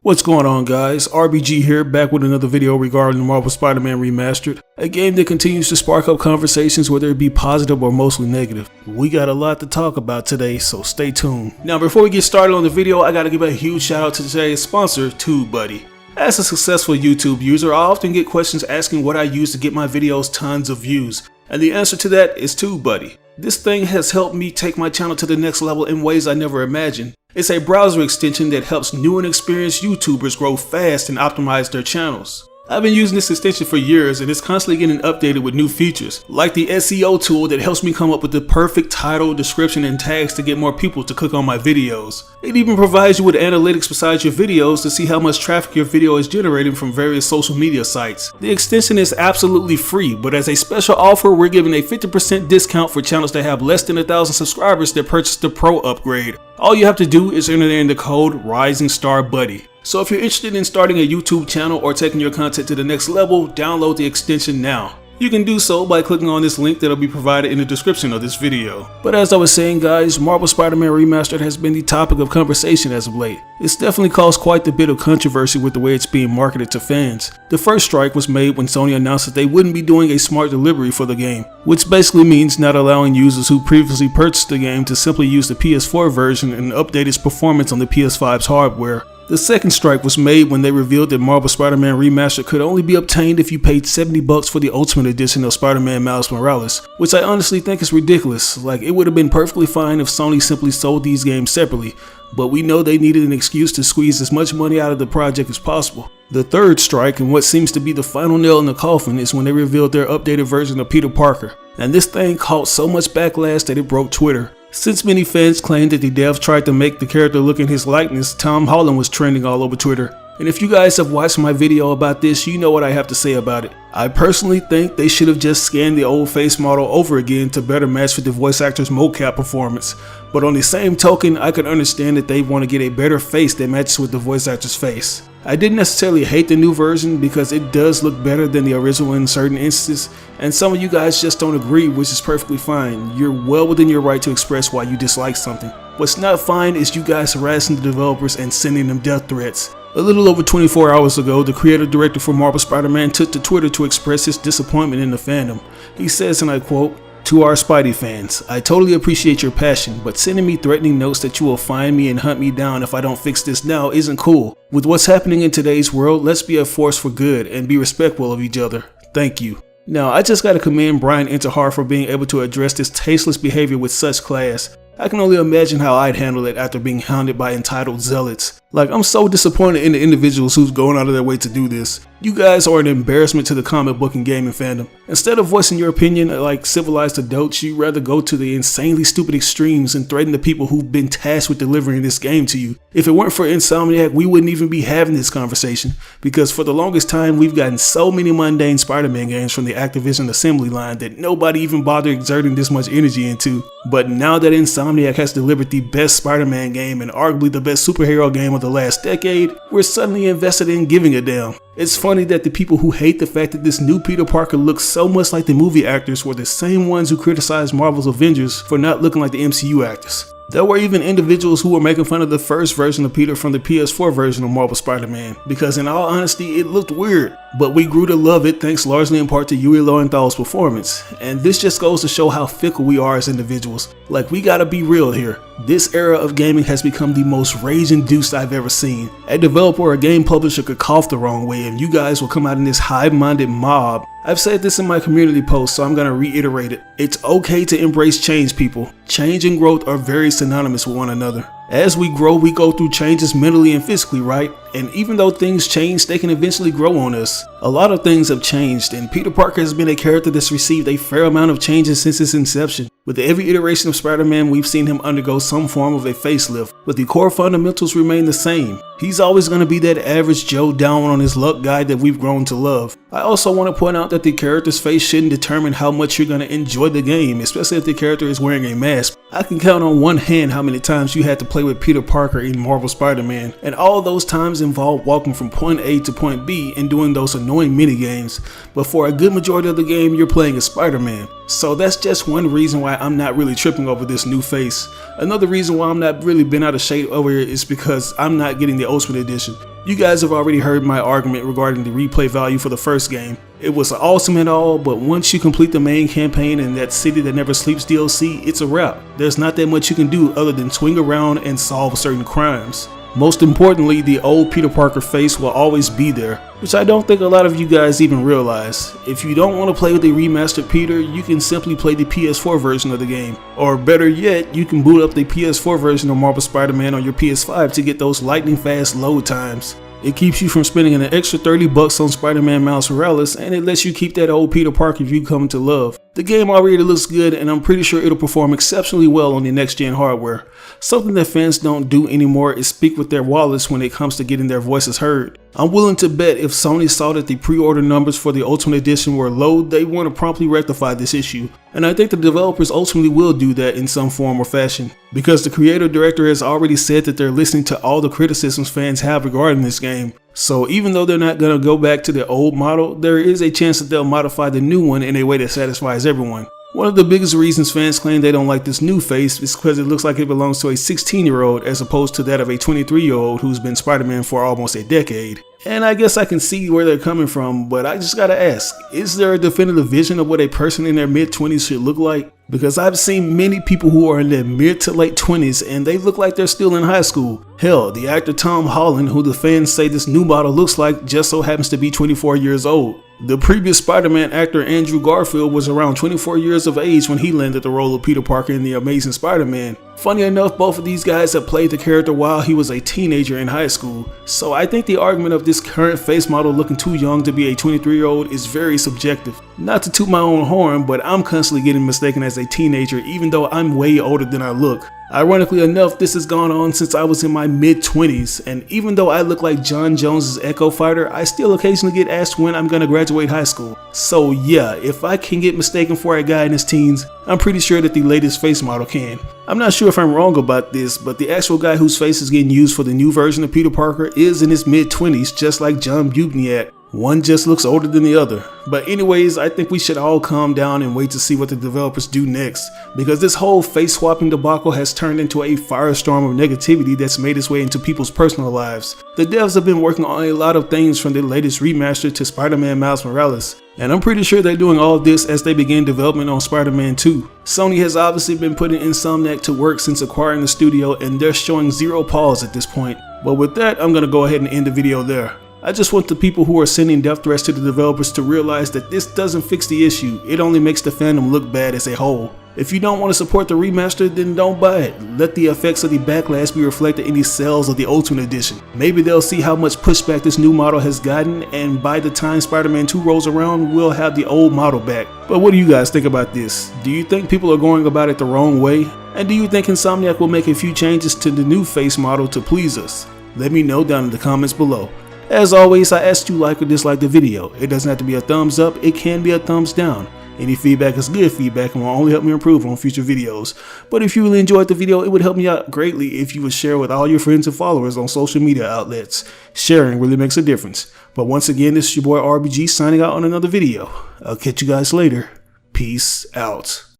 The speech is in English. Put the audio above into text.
What's going on, guys? RBG here, back with another video regarding the Marvel Spider-Man Remastered, a game that continues to spark up conversations, whether it be positive or mostly negative. We got a lot to talk about today, so stay tuned. Now, before we get started on the video, I gotta give a huge shout out to today's sponsor, TubeBuddy. As a successful YouTube user, I often get questions asking what I use to get my videos tons of views, and the answer to that is TubeBuddy. This thing has helped me take my channel to the next level in ways I never imagined. It's a browser extension that helps new and experienced YouTubers grow fast and optimize their channels. I've been using this extension for years and it's constantly getting updated with new features, like the SEO tool that helps me come up with the perfect title, description, and tags to get more people to click on my videos. It even provides you with analytics besides your videos to see how much traffic your video is generating from various social media sites. The extension is absolutely free, but as a special offer, we're giving a 50% discount for channels that have less than 1,000 subscribers that purchase the Pro upgrade. All you have to do is enter in the code RisingStarBuddy. So if you're interested in starting a YouTube channel or taking your content to the next level, download the extension now. You can do so by clicking on this link that'll be provided in the description of this video. But as I was saying, guys, Marvel Spider-Man Remastered has been the topic of conversation as of late. It's definitely caused quite a bit of controversy with the way it's being marketed to fans. The first strike was made when Sony announced that they wouldn't be doing a smart delivery for the game, which basically means not allowing users who previously purchased the game to simply use the PS4 version and update its performance on the PS5's hardware. The second strike was made when they revealed that Marvel Spider-Man Remastered could only be obtained if you paid $70 for the Ultimate Edition of Spider-Man Miles Morales, which I honestly think is ridiculous. Like, it would have been perfectly fine if Sony simply sold these games separately, but we know they needed an excuse to squeeze as much money out of the project as possible. The third strike, and what seems to be the final nail in the coffin, is when they revealed their updated version of Peter Parker, and this thing caught so much backlash that it broke Twitter. Since many fans claimed that the devs tried to make the character look in his likeness, Tom Holland was trending all over Twitter. And if you guys have watched my video about this, you know what I have to say about it. I personally think they should have just scanned the old face model over again to better match with the voice actor's mocap performance. But on the same token, I could understand that they want to get a better face that matches with the voice actor's face. I didn't necessarily hate the new version because it does look better than the original in certain instances, and some of you guys just don't agree, which is perfectly fine. You're well within your right to express why you dislike something. What's not fine is you guys harassing the developers and sending them death threats. A little over 24 hours ago, the creative director for Marvel Spider-Man took to Twitter to express his disappointment in the fandom. He says, and I quote, "To our Spidey fans, I totally appreciate your passion, but sending me threatening notes that you will find me and hunt me down if I don't fix this now isn't cool. With what's happening in today's world, let's be a force for good and be respectful of each other. Thank you." Now, I just gotta commend Brian Intihar for being able to address this tasteless behavior with such class. I can only imagine how I'd handle it after being hounded by entitled zealots. Like, I'm so disappointed in the individuals who's going out of their way to do this. You guys are an embarrassment to the comic book and gaming fandom. Instead of voicing your opinion like civilized adults, you rather go to the insanely stupid extremes and threaten the people who've been tasked with delivering this game to you. If it weren't for Insomniac, we wouldn't even be having this conversation, because for the longest time we've gotten so many mundane Spider-Man games from the Activision assembly line that nobody even bothered exerting this much energy into. But now that Insomniac has delivered the best Spider-Man game and arguably the best superhero game of the last decade, we're suddenly invested in giving a damn. It's funny that the people who hate the fact that this new Peter Parker looks so much like the movie actors were the same ones who criticized Marvel's Avengers for not looking like the MCU actors. There were even individuals who were making fun of the first version of Peter from the PS4 version of Marvel Spider-Man, because in all honesty, it looked weird. But we grew to love it thanks largely in part to Yuri Lowenthal's performance. And this just goes to show how fickle we are as individuals. Like, we gotta be real here. This era of gaming has become the most rage-induced I've ever seen. A developer or a game publisher could cough the wrong way and you guys will come out in this hive-minded mob. I've said this in my community post, so I'm gonna reiterate it. It's okay to embrace change, people. Change and growth are very synonymous with one another. As we grow, we go through changes mentally and physically, right? And even though things change, they can eventually grow on us. A lot of things have changed, and Peter Parker has been a character that's received a fair amount of changes since its inception. With every iteration of Spider-Man, we've seen him undergo some form of a facelift, but the core fundamentals remain the same. He's always going to be that average Joe down on his luck guy that we've grown to love. I also want to point out that the character's face shouldn't determine how much you're going to enjoy the game, especially if the character is wearing a mask. I can count on one hand how many times you had to play with Peter Parker in Marvel Spider-Man, and all those times involved walking from point A to point B and doing those annoying minigames, but for a good majority of the game you're playing as Spider-Man. So that's just one reason why I'm not really tripping over this new face. Another reason why I'm not really bent out of shape over it is because I'm not getting the Ultimate Edition. You guys have already heard my argument regarding the replay value for the first game. It was awesome and all, but once you complete the main campaign and that City That Never Sleeps DLC, it's a wrap. There's not that much you can do other than swing around and solve certain crimes. Most importantly, the old Peter Parker face will always be there, which I don't think a lot of you guys even realize. If you don't want to play with the remastered Peter, you can simply play the PS4 version of the game. Or better yet, you can boot up the PS4 version of Marvel Spider-Man on your PS5 to get those lightning fast load times. It keeps you from spending an extra $30 on Spider-Man Miles Morales, and it lets you keep that old Peter Parker you come to love. The game already looks good, and I'm pretty sure it'll perform exceptionally well on the next-gen hardware. Something that fans don't do anymore is speak with their wallets when it comes to getting their voices heard. I'm willing to bet if Sony saw that the pre-order numbers for the Ultimate Edition were low, they want to promptly rectify this issue. And I think the developers ultimately will do that in some form or fashion, because the creative director has already said that they're listening to all the criticisms fans have regarding this game. So even though they're not going to go back to the old model, there is a chance that they'll modify the new one in a way that satisfies everyone. One of the biggest reasons fans claim they don't like this new face is because it looks like it belongs to a 16-year-old as opposed to that of a 23-year-old who's been Spider-Man for almost a decade. And I guess I can see where they're coming from, but I just gotta ask, is there a definitive vision of what a person in their mid-20s should look like? Because I've seen many people who are in their mid to late 20s and they look like they're still in high school. Hell, the actor Tom Holland, who the fans say this new model looks like, just so happens to be 24 years old. The previous Spider-Man actor Andrew Garfield was around 24 years of age when he landed the role of Peter Parker in The Amazing Spider-Man. Funny enough, both of these guys have played the character while he was a teenager in high school, so I think the argument of this current face model looking too young to be a 23-year-old is very subjective. Not to toot my own horn, but I'm constantly getting mistaken as a teenager even though I'm way older than I look. Ironically enough, this has gone on since I was in my mid-20s, and even though I look like John Jones's Echo Fighter, I still occasionally get asked when I'm gonna graduate high school. So yeah, if I can get mistaken for a guy in his teens, I'm pretty sure that the latest face model can. I'm not sure if I'm wrong about this, but the actual guy whose face is getting used for the new version of Peter Parker is in his mid-20s, just like John Busniak. One just looks older than the other. But anyways, I think we should all calm down and wait to see what the developers do next, because this whole face swapping debacle has turned into a firestorm of negativity that's made its way into people's personal lives. The devs have been working on a lot of things from the latest remaster to Spider-Man Miles Morales, and I'm pretty sure they're doing all this as they begin development on Spider-Man 2. Sony has obviously been putting Insomniac to work since acquiring the studio, and they're showing zero pause at this point. But with that, I'm gonna go ahead and end the video there. I just want the people who are sending death threats to the developers to realize that this doesn't fix the issue, it only makes the fandom look bad as a whole. If you don't want to support the remaster, then don't buy it. Let the effects of the backlash be reflected in the sales of the Ultimate Edition. Maybe they'll see how much pushback this new model has gotten, and by the time Spider-Man 2 rolls around, we'll have the old model back. But what do you guys think about this? Do you think people are going about it the wrong way? And do you think Insomniac will make a few changes to the new face model to please us? Let me know down in the comments below. As always, I ask you like or dislike the video. It doesn't have to be a thumbs up, it can be a thumbs down. Any feedback is good feedback and will only help me improve on future videos. But if you really enjoyed the video, it would help me out greatly if you would share with all your friends and followers on social media outlets. Sharing really makes a difference. But once again, this is your boy RBG signing out on another video. I'll catch you guys later. Peace out.